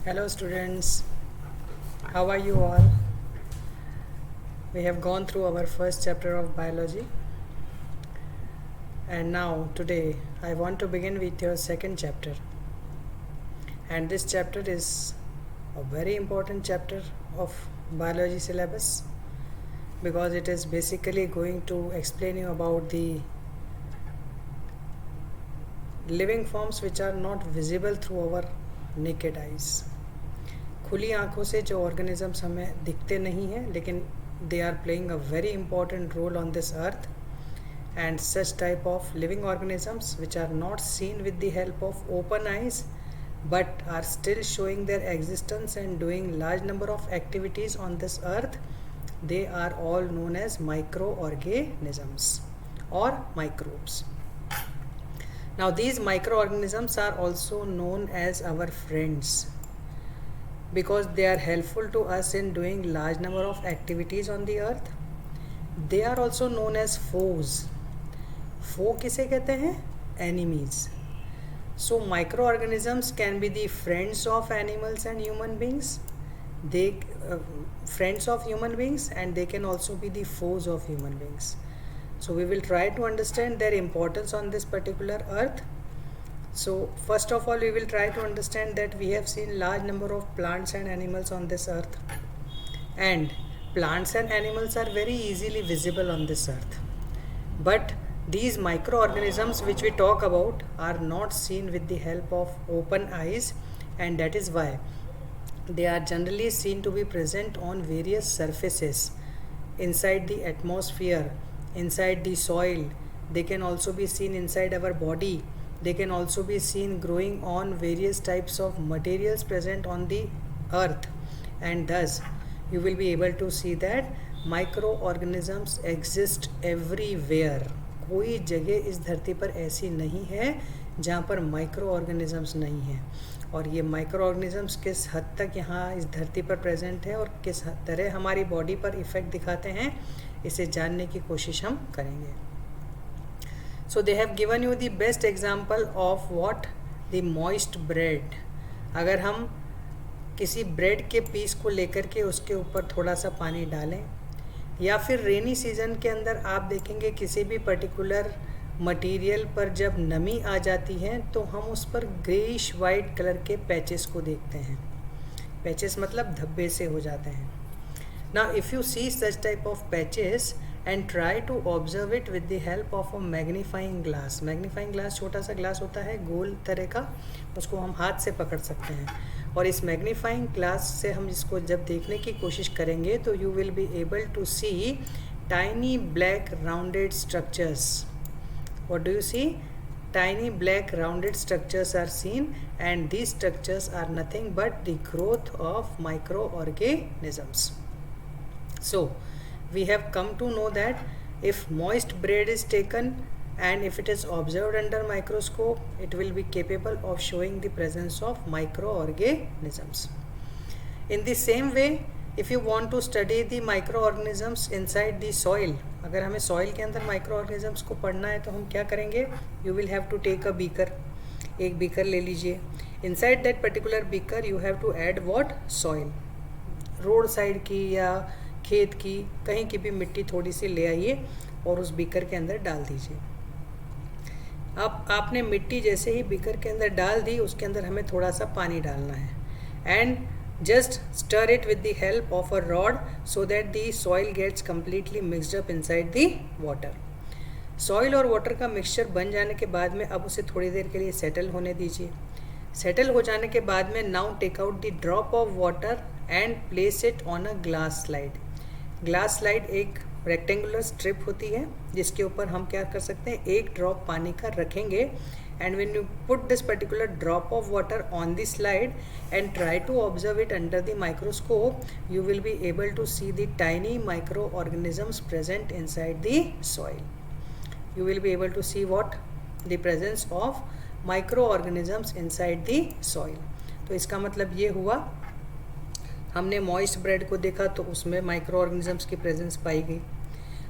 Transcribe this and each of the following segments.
Hello students, how are you all? We have gone through our first chapter of biology and now today I want to begin with your second chapter. And this chapter is a very important chapter of biology syllabus because it is basically going to explain you about the living forms which are not visible through our naked eyes. खुली आंखों से जो organisms हमें दिखते नहीं हैं लेकिन they are playing a very important role on this earth and such type of living organisms which are not seen with the help of open eyes but are still showing their existence and doing large number of activities on this earth, they are all known as microorganisms or microbes. Now these microorganisms are also known as our friends because they are helpful to us in doing large number of activities on the earth. They are also known as foes. Foe किसे कहते हैं? Enemies. So microorganisms can be the friends of animals and human beings. They friends of human beings and they can also be the foes of human beings. So we will try to understand their importance on this particular earth. So first of all we will try to understand that we have seen large number of plants and animals on this earth, and plants and animals are very easily visible on this earth, but these microorganisms which we talk about are not seen with the help of open eyes, and that is why they are generally seen to be present on various surfaces inside the atmosphere, inside the soil. They can also be seen inside our body. They can also be seen growing on various types of materials present on the earth, and thus you will be able to see that microorganisms exist everywhere. कोई जगह इस धरती पर ऐसी नहीं है जहाँ पर माइक्रो ऑर्गेनिजम्स नहीं हैं, और ये माइक्रो ऑर्गेनिजम्स किस हद तक यहाँ इस धरती पर प्रेजेंट है और किस तरह हमारी बॉडी पर इफ़ेक्ट दिखाते हैं, इसे जानने की कोशिश हम करेंगे. So they have given you the best example of what the moist bread. अगर हम किसी ब्रेड के पीस को लेकर के उसके ऊपर थोड़ा सा पानी डालें, या फिर रेनी सीजन के अंदर आप देखेंगे किसी भी पर्टिकुलर मटेरियल पर जब नमी आ जाती है तो हम उस पर ग्रेइश वाइट कलर के पैचेस को देखते हैं. पैचेस मतलब धब्बे से हो जाते हैं. Now if you see such type of patches and try to observe it with the help of a magnifying glass. Magnifying glass छोटा सा ग्लास होता है गोल तरह का, उसको हम हाथ से पकड़ सकते हैं, और इस मैग्नीफाइंग ग्लास से हम इसको जब देखने की कोशिश करेंगे तो you will be able to see tiny black rounded structures. What do you see? Tiny black rounded structures are seen, and these structures are nothing but the growth of microorganisms. So we have come to know that if moist bread is taken and if it is observed under microscope, it will be capable of showing the presence of microorganisms. In the same way, if you want to study the microorganisms inside the soil, अगर हमें soil के अंदर microorganisms को पढ़ना है तो हम क्या करेंगे? You will have to take a beaker. एक beaker ले लीजिए. Inside that particular beaker you have to add what? Soil. Road side की या खेत की कहीं की भी मिट्टी थोड़ी सी ले आइए और उस बीकर के अंदर डाल दीजिए. अब आपने मिट्टी जैसे ही बीकर के अंदर डाल दी, उसके अंदर हमें थोड़ा सा पानी डालना है, and just stir it with the help of a rod so that the soil gets completely mixed up inside the water. Soil और वाटर का मिक्सचर बन जाने के बाद में अब उसे थोड़ी देर के लिए सेटल होने दीजिए. सेटल हो जाने के बाद में now take out the drop of water and place it on a glass slide. Glass slide एक रेक्टेंगुलर स्ट्रिप होती है जिसके ऊपर हम क्या कर सकते हैं, एक ड्रॉप पानी का रखेंगे, and when you put this particular drop of water on the slide and try to observe it under the microscope, you will be able to see the tiny microorganisms present inside the soil. You will be able to see what? The presence of microorganisms inside the soil. तो इसका मतलब ये हुआ, हमने moist bread को देखा तो उसमें माइक्रोऑर्गेनिजम्स की प्रेजेंस पाई गई.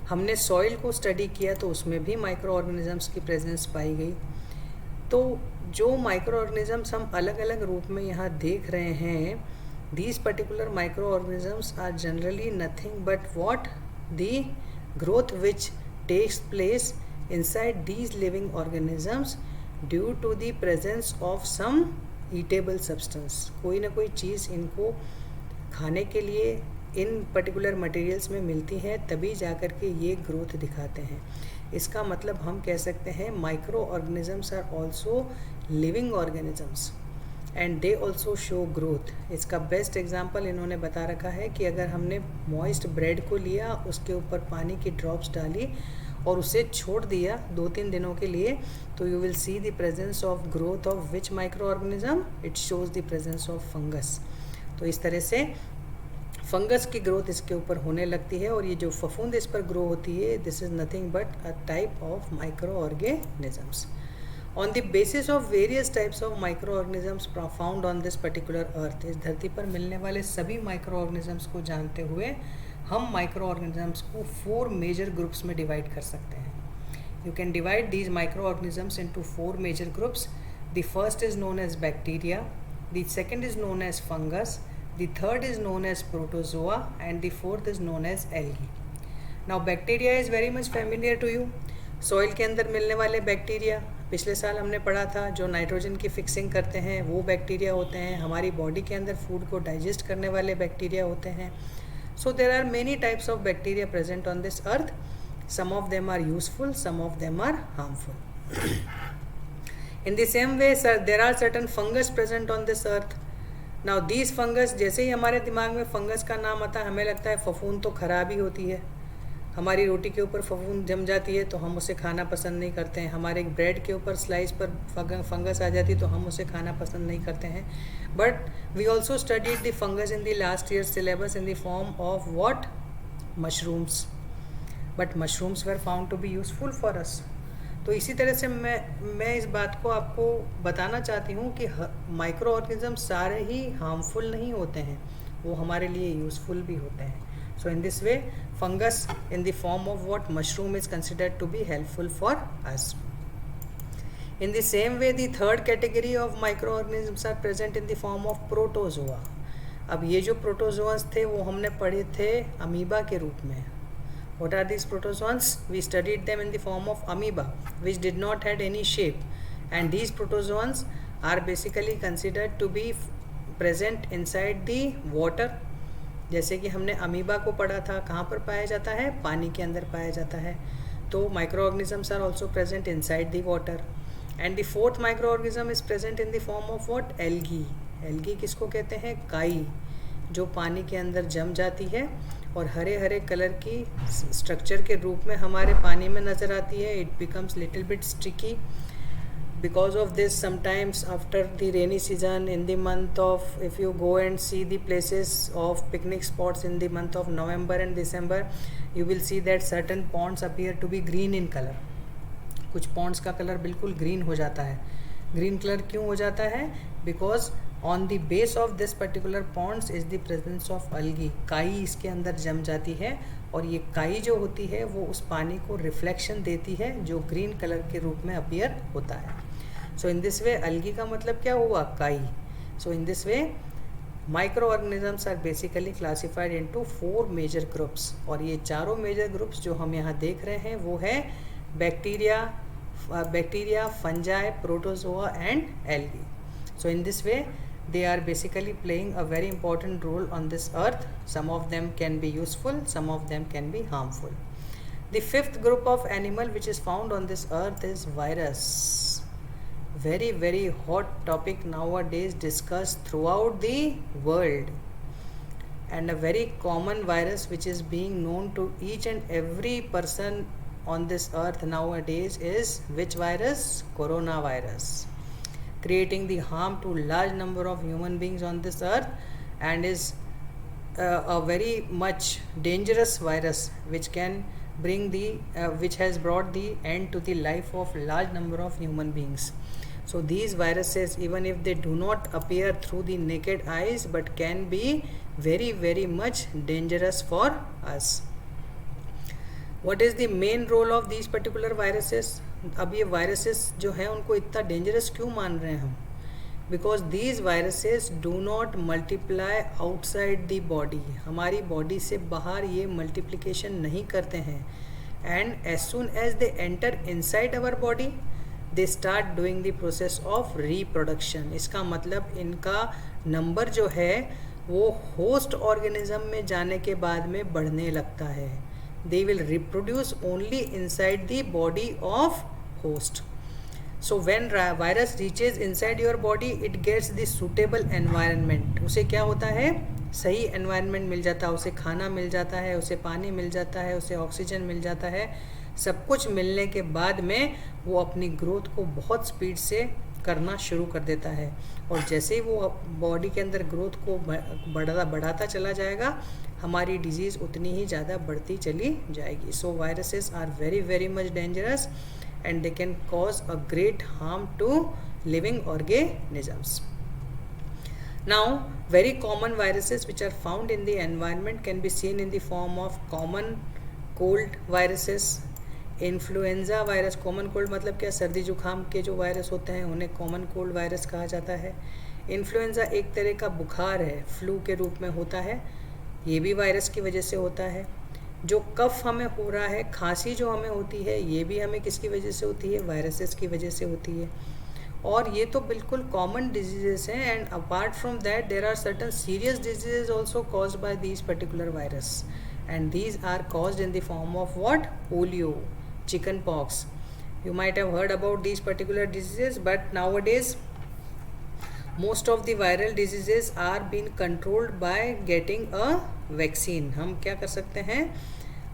हमने सॉइल को स्टडी किया तो उसमें भी माइक्रोऑर्गेनिजम्स की प्रेजेंस पाई गई. तो जो माइक्रो ऑर्गेनिजम्स हम अलग अलग रूप में यहाँ देख रहे हैं, these particular microorganisms are generally nothing but what the growth which takes place inside these living organisms due to the presence of some eatable substance. कोई ना कोई चीज़ इनको खाने के लिए इन पर्टिकुलर मटेरियल्स में मिलती है, तभी जाकर के ये ग्रोथ दिखाते हैं. इसका मतलब हम कह सकते हैं micro organisms are also living organisms and they also show growth. इसका बेस्ट एग्जाम्पल इन्होंने बता रखा है कि अगर हमने मॉइस्ट ब्रेड को लिया, उसके ऊपर पानी की ड्रॉप्स डाली और उसे छोड़ दिया 2-3 दिनों के लिए, तो you will see the presence of growth of which micro organism, it shows the presence of fungus. तो इस तरह से फंगस की ग्रोथ इसके ऊपर होने लगती है, और ये जो फफूंद इस पर ग्रो होती है, this is nothing but a type of micro organisms. On the basis of various types of microorganisms found on this particular earth, इस धरती पर मिलने वाले सभी microorganisms को जानते हुए हम microorganisms को 4 major groups में divide कर सकते हैं. You can divide these microorganisms into 4 major groups. The first is known as bacteria, the second is known as fungus, the third is known as protozoa, and the fourth is known as algae. Now bacteria is very much familiar to you. Soil के अंदर मिलने वाले bacteria पिछले साल हमने पढ़ा था, जो नाइट्रोजन की फिक्सिंग करते हैं वो बैक्टीरिया होते हैं. हमारी बॉडी के अंदर फूड को डाइजेस्ट करने वाले बैक्टीरिया होते हैं. So there are many types of bacteria present on this earth. Some of them are useful, some of them are harmful. In the same way there are certain fungus present on this earth. Now these fungus, जैसे ही हमारे दिमाग में fungus का नाम आता है, हमें लगता है फफूंद तो खराब ही होती है. हमारी रोटी के ऊपर फफूंद जम जाती है तो हम उसे खाना पसंद नहीं करते हैं. हमारे ब्रेड के ऊपर स्लाइस पर फंगस आ जाती है तो हम उसे खाना पसंद नहीं करते हैं. But we also studied the fungus in the last year syllabus in the form of what, mushrooms. But mushrooms were found to be useful for us. तो इसी तरह से मैं इस बात को आपको बताना चाहती हूँ कि माइक्रो ऑर्गेनिज्म सारे ही हार्मफुल नहीं होते हैं, वो हमारे लिए यूजफुल भी होते हैं. So in this way, fungus in the form of what, mushroom, is considered to be helpful for us. In the same way, the third category of microorganisms are present in the form of protozoa. अब ये जो protozoans थे वो हमने पढ़े थे amoeba के रूप में. What are these protozoans? We studied them in the form of amoeba, which did not had any shape. And these protozoans are basically considered to be present inside the water. जैसे कि हमने amoeba को पढ़ा था, कहाँ पर पाया जाता है, पानी के अंदर पाया जाता है. तो micro organisms are also present inside the water. And the fourth micro organism is present in the form of what, algae. Algae किसको कहते हैं, काई, जो पानी के अंदर जम जाती है और हरे हरे कलर की स्ट्रक्चर के रूप में हमारे पानी में नज़र आती है. It becomes little bit sticky. Because of this, sometimes after the rainy season, in the month of, if you go and see the places of picnic spots in the month of November and December, you will see that certain ponds appear to be green in color. कुछ ponds का colour बिल्कुल green हो जाता है. Green color क्यों हो जाता है? Because on the base of this particular ponds is the presence of algae. काई इसके अंदर जम जाती है और ये काई जो होती है वो उस पानी को रिफ्लेक्शन देती है जो ग्रीन कलर के रूप में अपीयर होता है. सो इन दिस वे algae का मतलब क्या हुआ, काई. So in this way micro organisms are basically classified into 4 major groups. और ये चारों मेजर ग्रुप्स जो हम यहाँ देख रहे हैं वो है bacteria, fungi, protozoa and algae. So in this way they are basically playing a very important role on this earth. Some of them can be useful, some of them can be harmful. The fifth group of animal which is found on this earth is virus. Very hot topic nowadays, discussed throughout the world, and a very common virus which is being known to each and every person on this earth nowadays is which virus? Coronavirus, creating the harm to large number of human beings on this earth, and is a very much dangerous virus which can bring which has brought the end to the life of large number of human beings. So these viruses, even if they do not appear through the naked eyes, but can be very much dangerous for us. What is the main role of these particular viruses? अब ये viruses जो हैं उनको इतना dangerous क्यों मान रहे हैं हम? Because these viruses do not multiply outside the body, हमारी बॉडी से बाहर ये मल्टीप्लिकेशन नहीं करते हैं. And as soon as they enter inside our body they start doing the process of reproduction. इसका मतलब इनका नंबर जो है वो होस्ट ऑर्गेनिज्म में जाने के बाद में बढ़ने लगता है. They will reproduce only inside the body of host. So when virus reaches inside your body, it gets the suitable environment. उसे क्या होता है? सही environment मिल जाता है, उसे खाना मिल जाता है, उसे पानी मिल जाता है, उसे ऑक्सीजन मिल जाता है. सब कुछ मिलने के बाद में वो अपनी ग्रोथ को बहुत स्पीड से करना शुरू कर देता है. और जैसे ही वो बॉडी के अंदर ग्रोथ को बढ़ाता चला जाएगा, हमारी डिजीज़ उतनी ही ज़्यादा बढ़ती चली जाएगी. So viruses are very very much dangerous and they can cause a great harm to living organisms. Now, very common viruses which are found in the environment can be seen in the form of common cold viruses, influenza virus. common cold मतलब क्या? सर्दी जुकाम के जो virus होते हैं उन्हें common cold virus कहा जाता है. इन्फ्लुएंजा एक तरह का बुखार है, फ्लू के रूप में होता है, ये भी वायरस की वजह से होता है. जो कफ हमें हो रहा है, खांसी जो हमें होती है, ये भी हमें किसकी वजह से होती है? वायरसेस की वजह से होती है. और ये तो बिल्कुल कॉमन डिजीजेस हैं. And apart from that there are certain serious diseases also caused by these particular virus, and these are caused in the form of what? Polio, chicken pox. You might have heard about these particular diseases, but nowadays most of the viral diseases are being controlled by getting a vaccine. हम क्या कर सकते हैं?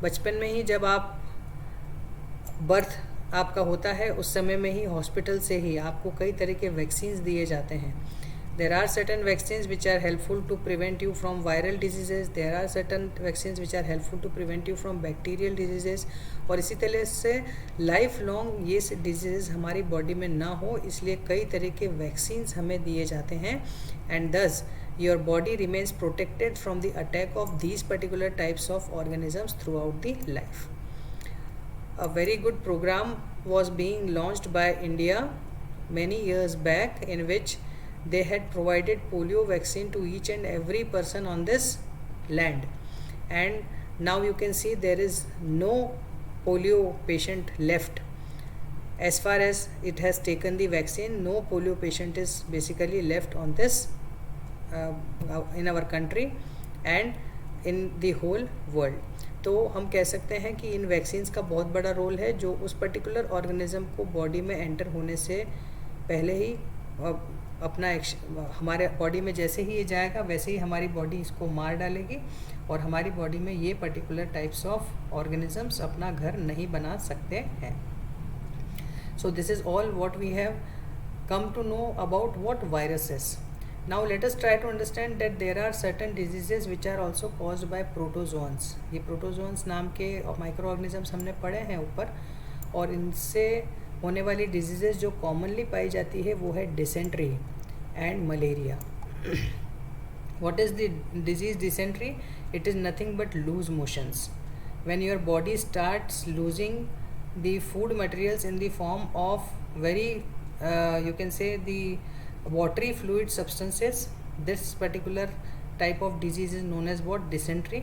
बचपन में ही जब आप birth आपका होता है उस समय में ही हॉस्पिटल से ही आपको कई तरह के वैक्सीन्स दिए जाते हैं. There are certain vaccines which are helpful to prevent you from viral diseases. There are certain vaccines which are helpful to prevent you from bacterial diseases. और इसी तरह से लाइफ लॉन्ग ये डिजीज़ हमारी बॉडी में ना हो, इसलिए कई तरह के वैक्सीन्स हमें दिए जाते हैं. And thus your body remains protected from the attack of these particular types of organisms throughout the life. A very good program was being launched by India many years back, in which they had provided polio vaccine to each and every person on this land. And now you can see there is no polio patient left. As far as it has taken the vaccine, no polio patient is basically left on this in our country and in the whole world. तो हम कह सकते हैं कि इन vaccines का बहुत बड़ा role है, जो उस पर्टिकुलर ऑर्गेनिज्म को बॉडी में एंटर होने से पहले ही अपना हमारे बॉडी में जैसे ही ये जाएगा वैसे ही हमारी बॉडी इसको मार डालेगी, और हमारी बॉडी में ये पर्टिकुलर टाइप्स ऑफ ऑर्गेनिजम्स अपना घर नहीं बना सकते हैं. So this is all what we have come to know about what viruses. Now let us try to understand that there are certain diseases which are also caused by protozoans. ये protozoans नाम के micro organisms हमने पढ़े हैं ऊपर, और इनसे होने वाली डिजीज़ेज जो कॉमनली पाई जाती है वो है dysentery and malaria. What is the disease dysentery? It is nothing but loose motions. When your body starts losing the food materials in the form of very you can say the watery fluid substances, this particular type of disease is known as what? Dysentery.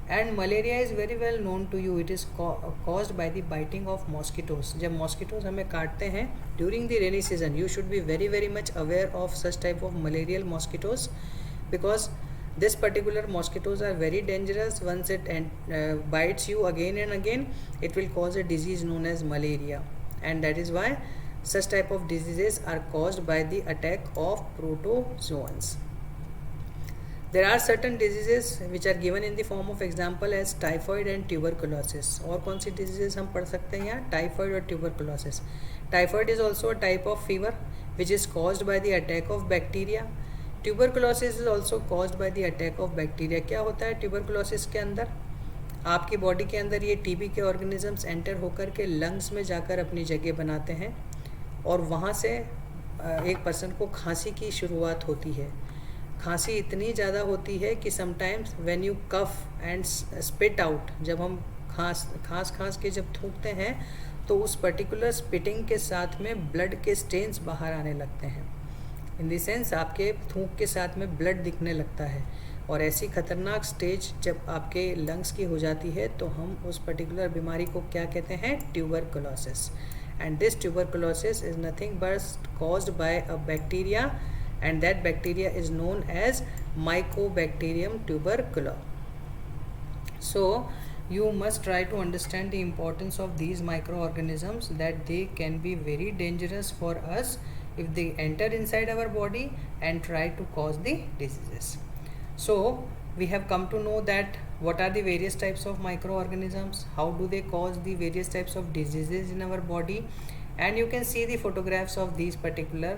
And malaria is very well known to you. It is caused by the biting of mosquitoes. जब mosquitoes हमें काटते हैं during the rainy season, you should be very very much aware of such type of malarial mosquitoes, because this particular mosquitoes are very dangerous. Once it bites you again and again, it will cause a disease known as malaria, and that is why such type of diseases are caused by the attack of protozoans. There are certain diseases which are given in the form of example as typhoid and tuberculosis. और कौन सी diseases हम पढ़ सकते हैं यहाँ? Typhoid और tuberculosis. Typhoid is also a type of fever which is caused by the attack of bacteria. Tuberculosis is also caused by the attack of bacteria. क्या होता है tuberculosis के अंदर? आपकी बॉडी के अंदर ये टीबी के ऑर्गेनिजम्स एंटर होकर के लंग्स में जाकर अपनी जगह बनाते हैं, और वहाँ से एक पर्सन को खांसी की शुरुआत होती है. खांसी इतनी ज़्यादा होती है कि sometimes when you cough and spit out, जब हम खांस के जब थूकते हैं तो उस पर्टिकुलर स्पिटिंग के साथ में ब्लड के स्टेन्स बाहर आने लगते हैं। इन द सेंस आपके थूक के साथ में ब्लड दिखने लगता है, और ऐसी खतरनाक स्टेज जब आपके लंग्स की हो जाती है तो हम उस पर्टिकुलर बीमारी को क्या कहते हैं? Tuberculosis. And this tuberculosis is nothing but caused by a bacteria, and that bacteria is known as mycobacterium tuberculosis. So you must try to understand the importance of these microorganisms, that they can be very dangerous for us if they enter inside our body and try to cause the diseases. So we have come to know that what are the various types of microorganisms, how do they cause the various types of diseases in our body, and you can see the photographs of these particular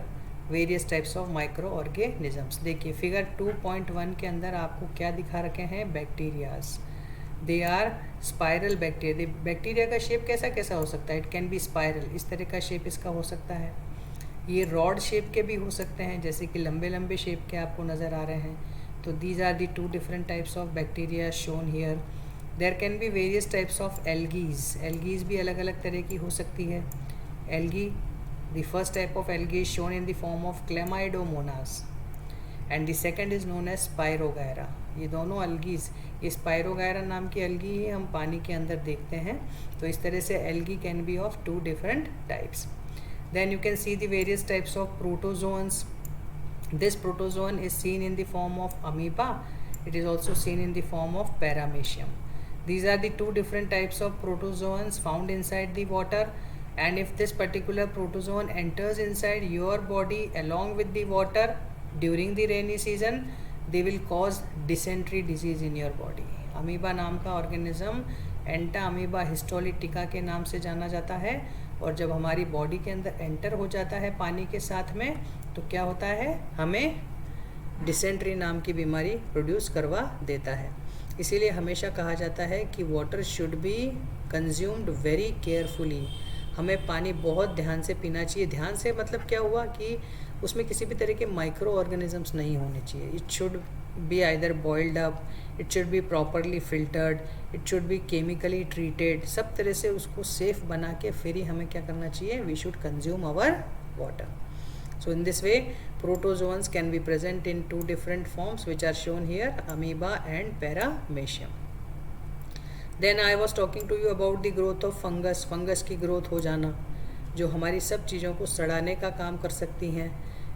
various types of microorganisms. देखिए figure 2.1 के अंदर आपको क्या दिखा रखे हैं? Bacterias. They are spiral bacteria. Bacteria का shape कैसा कैसा हो सकता है? इट कैन बी स्पाइरल, इस तरह का शेप इसका हो सकता है. ये रॉड शेप के भी हो सकते हैं, जैसे कि लंबे लंबे शेप के आपको नज़र आ रहे हैं. तो these are the 2 different types of bacteria shown here. There can be various types of algaes. Algaes भी अलग अलग तरह की हो सकती है. Algae, the first type of algae is shown in the form of Chlamydomonas, and the second is known as Spirogyra. ये दोनों एल्गीज, ये स्पाइरोगैरा नाम की एल्गी ही हम पानी के अंदर देखते हैं. तो इस तरह से algae can be of 2 different types. Then you can see the various types of protozoans. This protozoan is seen in the form of amoeba. It is also seen in the form of paramecium. These are the 2 different types of protozoans found inside the water, and if this particular protozoan enters inside your body along with the water during the rainy season, they will cause dysentery disease in your body. Amoeba नाम का organism एंटा amoeba histolytica के नाम से जाना जाता है, और जब हमारी बॉडी के अंदर एंटर हो जाता है पानी के साथ में तो क्या होता है? हमें डिसेंट्री नाम की बीमारी प्रोड्यूस करवा देता है. इसीलिए हमेशा कहा जाता है कि water should be consumed very carefully. हमें पानी बहुत ध्यान से पीना चाहिए. ध्यान से मतलब क्या हुआ कि उसमें किसी भी तरह के माइक्रो ऑर्गेनिजम्स नहीं होने चाहिए. It should be either boiled up, it should be properly filtered, it should be chemically treated. सब तरह से उसको सेफ बना के फिर ही हमें क्या करना चाहिए? We should consume our water. So in this way, protozoans can be present in 2 different forms which are shown here, amoeba and paramecium. Then I was talking to you about the growth of fungus. Fungus की growth हो जाना जो हमारी सब चीज़ों को सड़ाने का काम कर सकती हैं.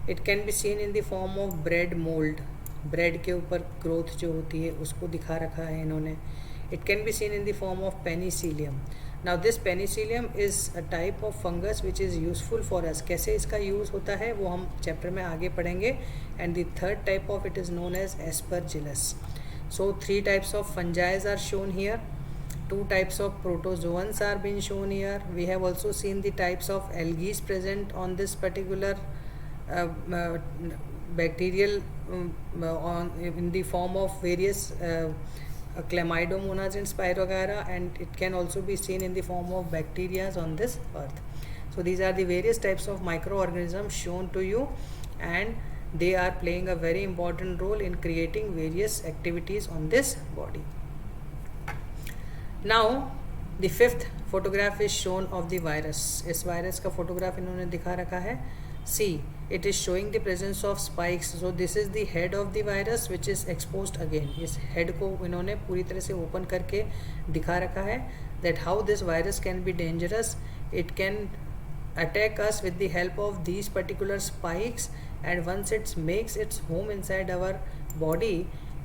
It can be seen in the form of bread mold. Bread के ऊपर ग्रोथ जो होती है उसको दिखा रखा है इन्होंने. It can be seen in the form of penicillium. Now this penicillium is a type of fungus which is useful for us. कैसे इसका यूज़ होता है वो हम चैप्टर में आगे पढ़ेंगे. And the third type of it is known as aspergillus. So 3 types of fungi are shown here. 2 types of protozoans are being shown here. We have also seen the types of algae present on this particular bacterial in the form of various Chlamydomonas and Spirogyra, and it can also be seen in the form of bacteria on this earth. So these are the various types of microorganisms shown to you, and they are playing a very important role in creating various activities on this body. Now the 5th photograph is shown of the virus. इस virus का photograph इन्होंने दिखा रखा है. See, it is showing the presence of spikes. So this is the head of the virus which is exposed again. इस head को इन्होंने पूरी तरह से open करके दिखा रखा है that how this virus can be dangerous. It can attack us with the help of these particular spikes, and once it makes its home inside our body,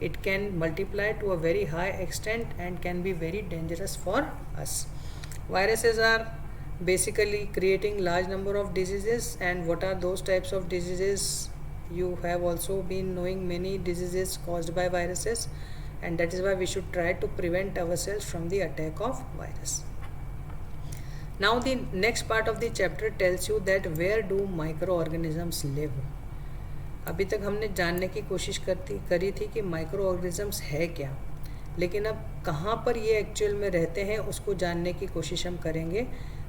it can multiply to a very high extent and can be very dangerous for us. Viruses are basically creating large number of diseases, and what are those types of diseases? You have also been knowing many diseases caused by viruses, and that is why we should try to prevent ourselves from the attack of virus. Now the next part of the chapter tells you that where do microorganisms live. अभी तक हमने जानने की कोशिश करी थी कि micro organisms है क्या, लेकिन अब कहाँ पर ये एक्चुअल में रहते हैं उसको जानने की कोशिश हम करेंगे.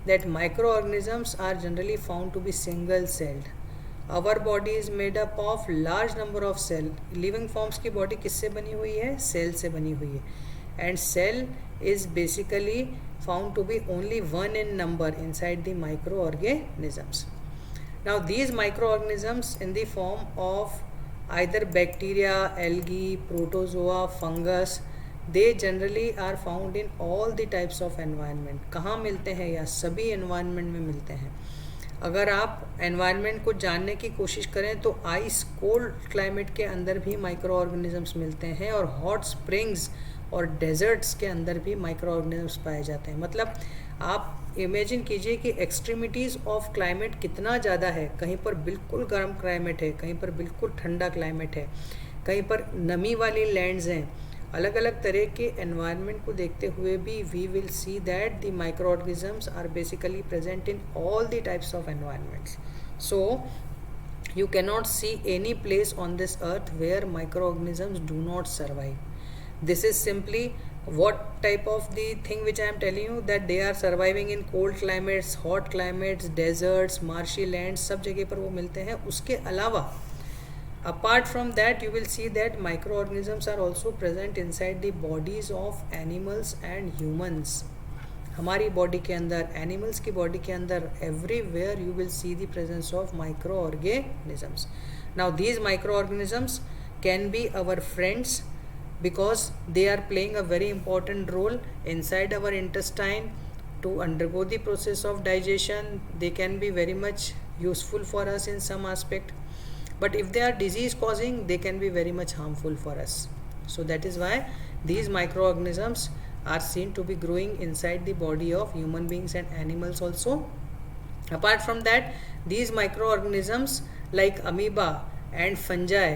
That microorganisms are generally found to be single celled. Our body is made up of large number of cell. Living forms की body किससे बनी हुई है? सेल से बनी हुई है. and cell is basically found to be only one in number inside the microorganisms. Now these microorganisms in the form of either bacteria, algae, protozoa, fungus, they generally are found in all the types of environment. कहाँ मिलते हैं? या सभी environment में मिलते हैं. अगर आप एनवायरनमेंट को जानने की कोशिश करें तो आइस कोल्ड क्लाइमेट के अंदर भी माइक्रो ऑर्गेनिजम्स मिलते हैं और हॉट स्प्रिंग्स और डेजर्ट्स के अंदर भी माइक्रो ऑर्गेनिजम्स पाए जाते हैं. मतलब आप इमेजिन कीजिए कि एक्सट्रीमिटीज़ ऑफ क्लाइमेट कितना ज़्यादा है. कहीं पर बिल्कुल गर्म क्लाइमेट है, कहीं पर बिल्कुल ठंडा क्लाइमेट है, कहीं पर नमी वाली लैंड्स हैं. अलग अलग तरह के एनवायरनमेंट को देखते हुए भी we will see that the micro organisms are basically present in all the types of environments. So you cannot see any place on this earth where microorganisms do not survive. This is simply what type of the thing which I am telling you, that they are surviving in cold climates, hot climates, deserts, marshy lands, सब जगह पर वो मिलते हैं. उसके अलावा apart from that you will see that microorganisms are also present inside the bodies of animals and humans. हमारी body के अंदर, एनिमल्स की बॉडी के अंदर, everywhere you will see the presence of micro organisms. Now these micro organisms can be our friends because they are playing a very important role inside our intestine to undergo the process of digestion. They can be very much useful for us in some aspect, but if they are disease causing, they can be very much harmful for us. So that is why these microorganisms are seen to be growing inside the body of human beings and animals also. Apart from that, these microorganisms like amoeba and fungi,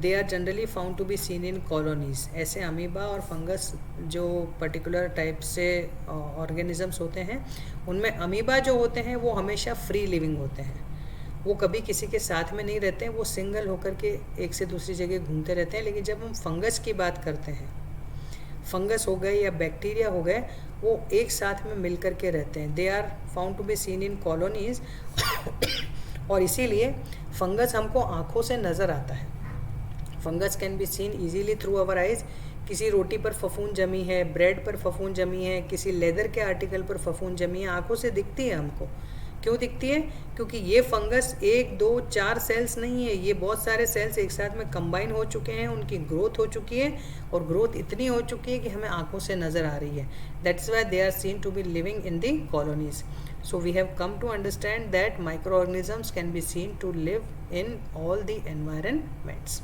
they are generally found to be seen in colonies. ऐसे amoeba और fungus जो particular type से organisms होते हैं, उनमें amoeba जो होते हैं वो हमेशा फ्री लिविंग होते हैं. वो कभी किसी के साथ में नहीं रहते हैं, वो सिंगल होकर के एक से दूसरी जगह घूमते रहते हैं. लेकिन जब हम फंगस की बात करते हैं, फंगस हो गए या बैक्टीरिया हो गए, वो एक साथ में मिल कर के रहते हैं. They are found to be seen in colonies. और इसीलिए फंगस हमको आँखों से नज़र आता है. Fungus can be seen easily through our eyes. किसी रोटी पर फफूंद जमी है, ब्रेड पर फफूंद जमी है, किसी लेदर के आर्टिकल पर फफूंद जमी है, आंखों से दिखती है हमको. क्यों दिखती है? क्योंकि ये फंगस 1, 2, 4 सेल्स नहीं है, ये बहुत सारे सेल्स एक साथ में कंबाइन हो चुके हैं, उनकी ग्रोथ हो चुकी है और ग्रोथ इतनी हो चुकी है कि हमें आंखों से नज़र आ रही है. That's why they are seen to be living in the colonies. So we have come to understand that microorganisms can be seen to live in all the environments.